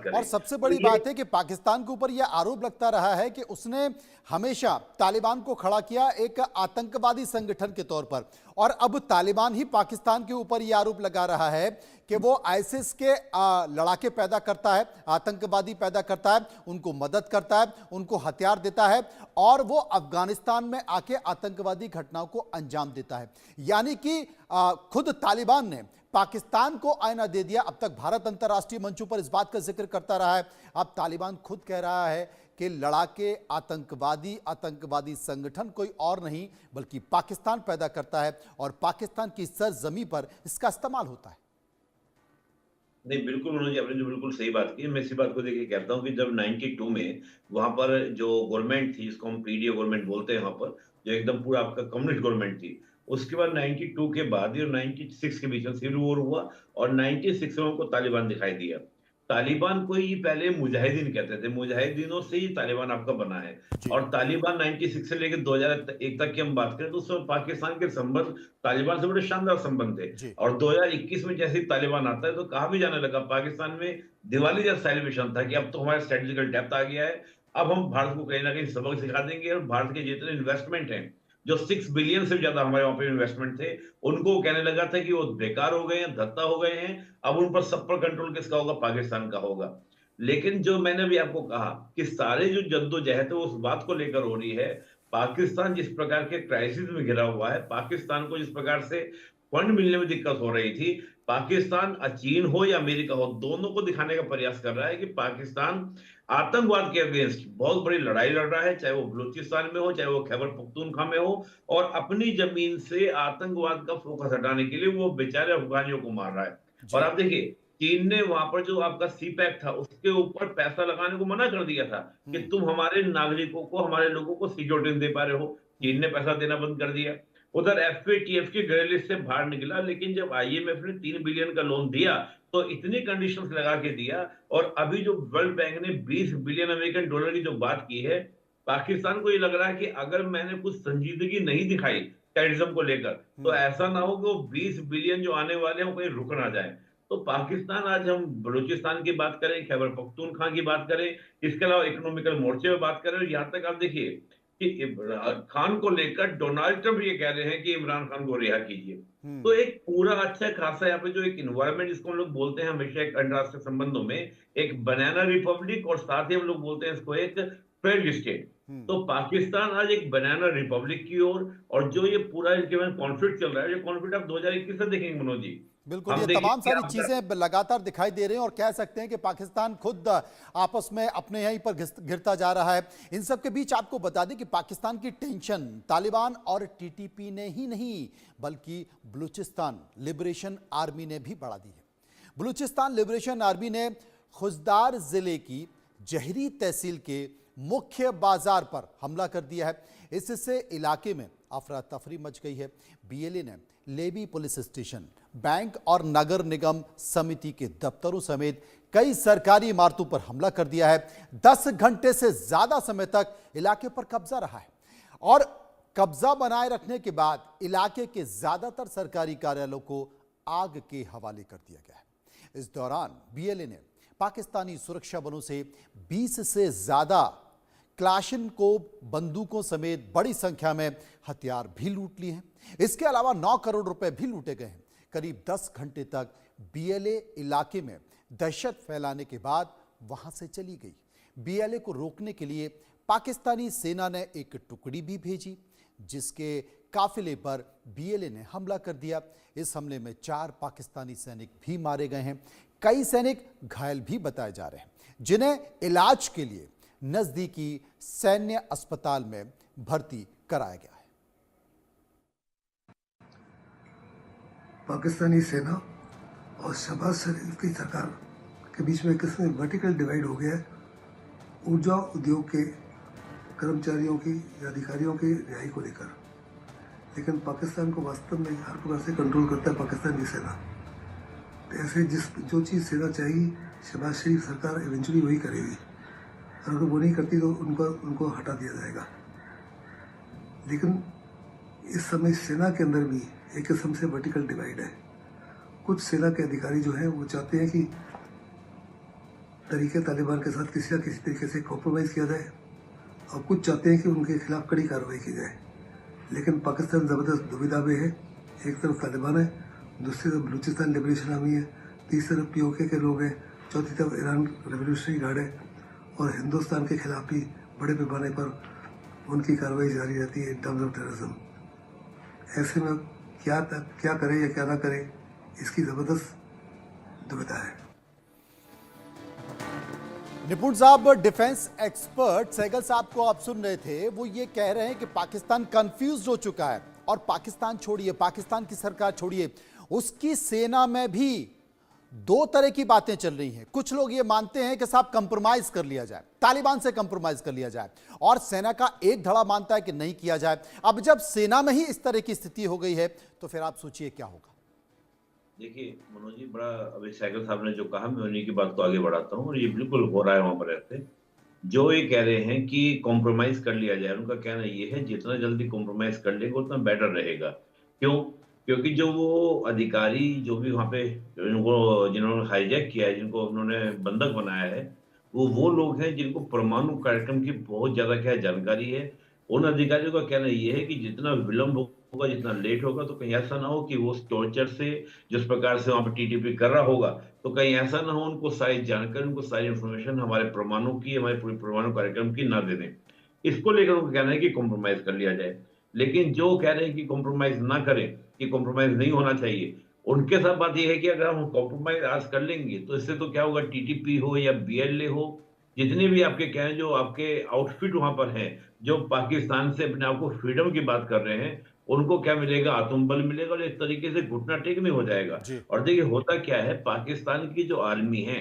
करें। और सबसे तो बड़ी ये बात है कि पाकिस्तान के ऊपर यह आरोप लगता रहा है कि उसने हमेशा तालिबान को खड़ा किया एक आतंकवादी संगठन के तौर पर, और अब तालिबान ही पाकिस्तान के ऊपर यह आरोप लगा रहा है कि वो आईसिस के लड़ाके पैदा करता है, आतंकवादी पैदा करता है, उनको मदद करता है, उनको हथियार देता है और वो अफगानिस्तान में आके आतंकवादी घटनाओं को अंजाम देता है। यानी कि खुद तालिबान ने पाकिस्तान को आईना दे दिया। अब तक भारत अंतर्राष्ट्रीय मंचों पर इस बात का जिक्र करता रहा है, अब तालिबान खुद कह रहा है कि लड़ाके आतंकवादी संगठन कोई और नहीं बल्कि पाकिस्तान पैदा करता है और पाकिस्तान की सरजमी पर इसका इस्तेमाल होता है। नहीं, बिल्कुल मनोज जी, आपने जो बिल्कुल सही बात की है। मैं इसी बात को देखिए कहता हूँ कि जब 92 में वहां पर जो गवर्नमेंट थी, जिसको हम पीडीओ गवर्नमेंट बोलते हैं, वहां पर जो एकदम पूरा आपका कम्युनिस्ट गवर्नमेंट थी, उसके बाद 92 के बाद और 96 के बीच में सिविल वॉर हुआ और 96 में उनको तालिबान दिखाई दिया। तालिबान को ही पहले मुजाहिदीन कहते थे, मुजाहिदीनों से ही तालिबान आपका बना है। जी और तालिबान 96 से लेकर 2001 तक की हम बात करें तो उसमें पाकिस्तान के संबंध तालिबान से बड़े शानदार संबंध थे। जी और 2021 में जैसे ही तालिबान आता है तो कहा भी जाने लगा पाकिस्तान में, दिवाली जैसा सेलिब्रेशन था कि अब तो हमारा स्ट्रेटेजिकल डेप्थ आ गया है, अब हम भारत को कहीं ना कहीं सबक सिखा देंगे और भारत के जितने इन्वेस्टमेंट हैं, जो 6 बिलियन से ज्यादा हमारे वहां पे इन्वेस्टमेंट थे, उनको कहने लगा था कि वो बेकार हो गए हैं, धत्ता हो गए हैं, अब उन पर सब पर कंट्रोल किसका होगा, पाकिस्तान का होगा। लेकिन जो मैंने भी आपको कहा कि सारे जो जद्दोजहद है उस बात को लेकर हो रही है, पाकिस्तान जिस प्रकार के क्राइसिस में घिरा हुआ है, पाकिस्तान को जिस प्रकार से फंड मिलने में दिक्कत हो रही थी, पाकिस्तान चीन हो या अमेरिका हो, दोनों को दिखाने का प्रयास कर रहा है कि पाकिस्तान आतंकवाद के अगेंस्ट बहुत बड़ी लड़ाई लड़ रहा है, चाहे वो बलूचिस्तान में हो, चाहे वो खैबर पख्तूनख्वा में हो, और अपनी जमीन से आतंकवाद का फोकस हटाने के लिए वो बेचारे अफगानियों को मार रहा है। और जी आप देखिए, चीन ने वहां पर जो आपका सी पैक था उसके ऊपर पैसा लगाने को मना कर दिया था कि हम्म तुम हमारे नागरिकों को, हमारे लोगों को सिक्योरिटी नहीं दे पा रहे हो। चीन ने पैसा देना बंद कर दिया। उधर एफएटीएफ के ग्रे लिस्ट से बाहर निकला, लेकिन जब आईएमएफ ने 3 बिलियन का लोन दिया तो इतनी कंडीशंस लगा के दिया। और अभी जो वर्ल्ड बैंक ने 20 बिलियन अमेरिकन डॉलर की जो बात की है, पाकिस्तान को ये लग रहा है कि अगर मैंने कुछ संजीदगी नहीं दिखाई टेररिज्म को लेकर, तो हम्म ऐसा ना हो कि वो 20 बिलियन जो आने वाले हैं वो कहीं रुक ना जाए। तो पाकिस्तान, आज हम बलूचिस्तान की बात करें, खैबर पख्तूनख्वा की बात करें, इसके अलावा इकोनॉमिकल मोर्चे में बात करें, और यहाँ तक आप देखिए कि इमरान खान को लेकर डोनाल्ड ट्रंप ये कह रहे हैं कि इमरान खान को रिहा कीजिए। तो हम्म एक पूरा अच्छा खासा यहाँ पे जो एक इन्वायरमेंट जिसको हम लोग बोलते हैं हमेशा एक अंतरराष्ट्रीय संबंधों में, एक बनाना रिपब्लिक, और साथ ही हम लोग बोलते हैं इसको एक फेल्ड स्टेट। हम्म तो पाकिस्तान आज एक बनाना रिपब्लिक की ओर, और जो ये पूरा इनके में कॉन्फ्लिक्ट चल रहा है, ये कॉन्फ्लिक्ट आप 2021 से देखेंगे मनोज जी। बिल्कुल, ये हम तमाम देखेंगे सारी आपका चीजें लगातार दिखाई दे रही हैं और कह सकते हैं कि पाकिस्तान खुद आपस में अपने यहीं पर घिरता जा रहा है। इन सब के बीच आपको बता दें कि पाकिस्तान की टेंशन तालिबान और टीटीपी ने ही नहीं बल्कि बलूचिस्तान लिबरेशन आर्मी ने भी बढ़ा दी है। बलूचिस्तान लिबरेशन आर्मी ने खुजदार जिले की जहरी तहसील के मुख्य बाजार पर हमला कर दिया है। इससे इलाके में अफरा तफरी मच गई है। बीएलए ने लेबी पुलिस स्टेशन, बैंक और नगर निगम समिति के दफ्तरों समेत कई सरकारी इमारतों पर हमला कर दिया है। 10 घंटे से ज्यादा समय तक इलाके पर कब्जा रहा है और कब्जा बनाए रखने के बाद इलाके के ज्यादातर सरकारी कार्यालयों को आग के हवाले कर दिया गया है। इस दौरान बीएलए ने पाकिस्तानी सुरक्षा बलों से 20 से ज्यादा क्लाशिनकोव बंदूकों समेत बड़ी संख्या में हथियार भी लूट लिए हैं। इसके अलावा 9 करोड़ रुपए भी लूटे गए हैं। करीब 10 घंटे तक बीएलए इलाके में दहशत फैलाने के बाद वहां से चली गई। बीएलए को रोकने के लिए पाकिस्तानी सेना ने एक टुकड़ी भी भेजी, जिसके काफिले पर बीएलए ने हमला कर दिया। इस हमले में 4 पाकिस्तानी सैनिक भी मारे गए हैं। कई सैनिक घायल भी बताए जा रहे हैं, जिन्हें इलाज के लिए नजदीकी सैन्य अस्पताल में भर्ती कराया गया है। पाकिस्तानी सेना और शहबाज शरीफ की सरकार के बीच में किसमें वर्टिकल डिवाइड हो गया है ऊर्जा उद्योग के कर्मचारियों की या अधिकारियों की रिहाई को लेकर। लेकिन पाकिस्तान को वास्तव में हर प्रकार से कंट्रोल करता है पाकिस्तान की सेना। तो ऐसे जो चीज़ सेना चाहिए शहबाज शरीफ सरकार इवेंचुअली वही करेगी, और अगर वो नहीं करती तो उनको हटा दिया जाएगा। लेकिन इस समय सेना के अंदर भी एक किस्म से वर्टिकल डिवाइड है। कुछ सेना के अधिकारी जो हैं वो चाहते हैं कि तरीके तालिबान के साथ किसी न किसी तरीके से कॉम्प्रोमाइज़ किया जाए और कुछ चाहते हैं कि उनके खिलाफ कड़ी कार्रवाई की जाए। लेकिन पाकिस्तान ज़बरदस्त दुविधा में है। एक तरफ तालिबान है, दूसरी तरफ बलूचिस्तान लिबरेशन आर्मी है, तीसरी तरफ POK के लोग हैं, चौथी तरफ ईरान रेवोल्यूशनरी गार्ड है और हिंदुस्तान के खिलाफ भी बड़े पैमाने पर उनकी कार्रवाई जारी रहती है इन टर्म्स ऑफ टेररिज्म। ऐसे में क्या करें या क्या ना करें, इसकी ज़बरदस्त दुविधा है। निपुण साहब, डिफेंस एक्सपर्ट सहगल साहब को आप सुन रहे थे, वो ये कह रहे हैं कि पाकिस्तान कंफ्यूज हो चुका है और पाकिस्तान छोड़िए, पाकिस्तान की सरकार छोड़िए, उसकी सेना में भी दो तरह की बातें चल रही हैं। कुछ लोग ये मानते हैं कि साहब कंप्रोमाइज कर लिया जाए, तालिबान से कंप्रोमाइज कर लिया जाए, और सेना का एक धड़ा मानता है कि नहीं किया जाए। अब जब सेना में ही इस तरह की स्थिति हो गई है तो फिर आप सोचिए क्या होगा। देखिए मनोज जी, बड़ा अभी सहगल साहब ने जो कहा, मैं उन्हीं की बात को आगे बढ़ाता हूँ और ये बिल्कुल हो रहा है वहां पर रहते। जो ये कह रहे हैं कि कॉम्प्रोमाइज कर लिया जाए, उनका कहना ये है जितना जल्दी कॉम्प्रोमाइज कर लेगा उतना बेटर रहेगा। क्यों? क्योंकि जो वो अधिकारी जो भी वहां पे जिन्होंने हाईजैक किया है, जिनको उन्होंने बंधक बनाया है, वो लोग हैं जिनको परमाणु कार्यक्रम की बहुत ज्यादा क्या जानकारी है। उन अधिकारियों का कहना ये है कि जितना विलंब होगा, जितना लेट होगा, तो कहीं ऐसा ना हो कि वो टॉर्चर से जिस प्रकार से वहां पर TTP कर रहा होगा, तो कहीं ऐसा ना हो उनको सारी जानकारी, उनको सारी इंफॉर्मेशन हमारे परमाणु की, हमारे पूरे परमाणु कार्यक्रम की ना दे दें। इसको लेकर उनका कहना है कि कॉम्प्रोमाइज कर लिया जाए। लेकिन जो कह रहे हैं कि कॉम्प्रोमाइज ना करें, कि कॉम्प्रोमाइज नहीं होना चाहिए, उनके साथ बात यह है कि अगर हम कॉम्प्रोमाइज आज कर लेंगे तो इससे तो क्या होगा, TTP हो या BLA हो, जितने भी आपके क्या है, जो आपके आउटफिट वहां पर हैं, जो पाकिस्तान से अपने आप को फ्रीडम की बात कर रहे हैं, उनको क्या मिलेगा, आत्मबल मिलेगा और एक तरीके से घुटना टेक नहीं हो जाएगा। जी। और देखिए होता क्या है, पाकिस्तान की जो आर्मी है,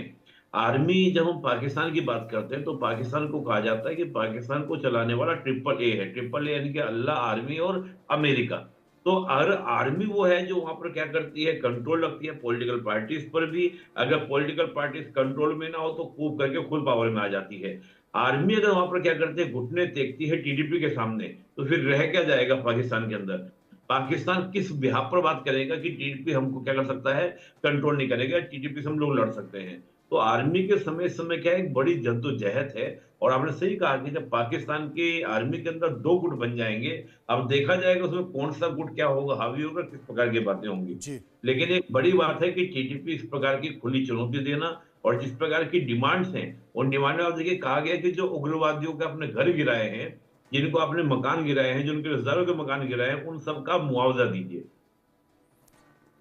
आर्मी जब हम पाकिस्तान की बात करते हैं तो पाकिस्तान को कहा जाता है कि पाकिस्तान को चलाने वाला AAA है। AAA यानी कि अल्लाह आर्मी और अमेरिका। तो अगर आर्मी वो है जो वहां पर क्या करती है, कंट्रोल रखती है पॉलिटिकल पार्टीज पर भी। अगर पॉलिटिकल पार्टीज कंट्रोल में ना हो तो कूप करके खुद पावर में आ जाती है। आर्मी अगर वहां पर क्या करती है, घुटने टेकती है TTP के सामने, तो फिर रह क्या जाएगा पाकिस्तान के अंदर। पाकिस्तान किस बिहाफ पर बात करेगा कि TTP हमको क्या कर सकता है, कंट्रोल नहीं करेगा, TTP से हम लोग लड़ सकते हैं। तो आर्मी के समय क्या है, एक बड़ी जद्दोजहद है। और आपने सही कहा कि जब पाकिस्तान की आर्मी के अंदर 2 गुट बन जाएंगे, अब देखा जाएगा उसमें कौन सा गुट क्या होगा, हावी होगा, किस प्रकार की बातें होंगी। जी। लेकिन एक बड़ी बात है कि TTP इस प्रकार की खुली चुनौती देना और जिस प्रकार की डिमांड्स हैं, उन डिमांड में आप देखिए कहा गया कि जो उग्रवादियों के अपने घर गिराए हैं, जिनको आपने मकान गिराए हैं, जिनके रिश्तेदारों के मकान गिराए हैं, उन सबका मुआवजा दीजिए।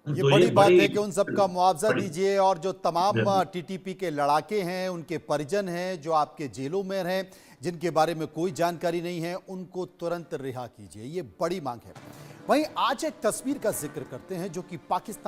ये तो बड़ी ये बात बड़ी है कि उन सबका मुआवजा बड़ी दीजिए, और जो तमाम जी। TTP के लड़ाके हैं, उनके परिजन हैं जो आपके जेलों में हैं, जिनके बारे में कोई जानकारी नहीं है, उनको तुरंत रिहा कीजिए। ये बड़ी मांग है। वहीं आज एक तस्वीर का जिक्र करते हैं जो कि पाकिस्तान